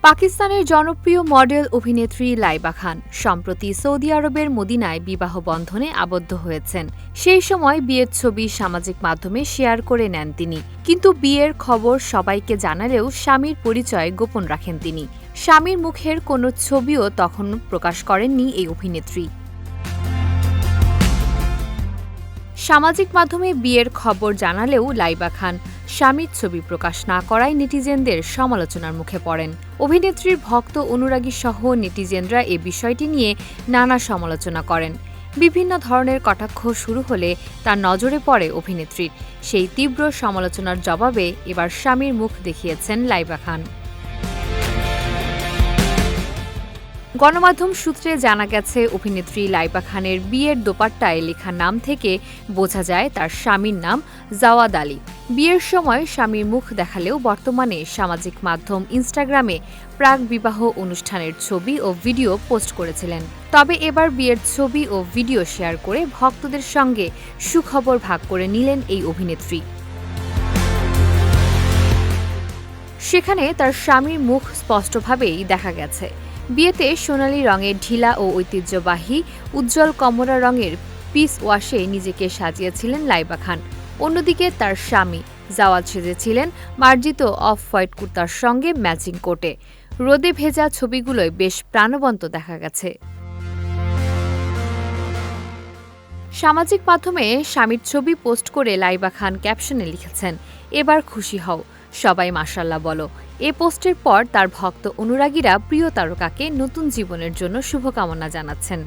পাকিস্তানের জনপ্রিয় মডেল অভিনেত্রী লাইবা খান সম্প্রতি সৌদি আরবের মদিনায় বিবাহ বন্ধনে আবদ্ধ হয়েছেন। সেই সময় বিয়ের ছবি সামাজিক মাধ্যমে শেয়ার করে নেন তিনি। কিন্তু বিয়ের খবর সবাইকে জানালেও স্বামীর পরিচয় গোপন রাখেন তিনি। স্বামীর মুখের কোনো ছবিও তখন প্রকাশ করেননি এই অভিনেত্রী। সামাজিক মাধ্যমে বিয়ের খবর জানালেও লাইবা খান স্বামীর ছবি প্রকাশ না করায় নেটিজেনদের সমালোচনার মুখে পড়েন। অভিনেত্রীর ভক্ত অনুরাগী সহ নেটিজেনরা এ বিষয়টি নিয়ে নানা সমালোচনা করেন। বিভিন্ন ধরনের কটাক্ষ শুরু হলে তার নজরে পড়ে অভিনেত্রীর। সেই তীব্র সমালোচনার জবাবে এবার স্বামীর মুখ দেখিয়েছেন লাইবা খান। গণমাধ্যম সূত্রে জানা গেছে, অভিনেত্রী লাইবা খানের বিয়ের দোপাট্টায় লেখা নাম থেকে বোঝা যায় তার স্বামীর নাম জাওয়াদ আলী। বিয়ের সময় স্বামীর মুখ দেখালেও বর্তমানে সামাজিক মাধ্যম ইনস্টাগ্রামে প্রাক বিবাহ অনুষ্ঠানের ছবি ও ভিডিও পোস্ট করেছিলেন। তবে এবার বিয়ের ছবি ও ভিডিও শেয়ার করে ভক্তদের সঙ্গে সুখবর ভাগ করে নিলেন এই অভিনেত্রী। সেখানে তার স্বামীর মুখ স্পষ্টভাবেই দেখা গেছে। বিয়েতে সোনালি রঙের ঢিলা ও ঐতিহ্যবাহী উজ্জ্বল কমলা রঙের পিস ওয়াশে নিজেকে সাজিয়েছিলেন লাইবা খান। অন্যদিকে তার স্বামী জাওয়াদ সেজেছিলেন মার্জিত অফ হোয়াইট কুর্তার সঙ্গে ম্যাচিং কোটে। রোদে ভেজা ছবিগুলোয় বেশ প্রাণবন্ত দেখা গেছে। সামাজিক মাধ্যমে স্বামীর ছবি পোস্ট করে লাইবা খান ক্যাপশনে লিখেছেন, এবার খুশি হও, সবাই মাশাআল্লাহ বলো। এ পোস্টের পর তার ভক্ত অনুরাগীরা প্রিয় তারকাকে নতুন জীবনের জন্য শুভকামনা জানাচ্ছেন।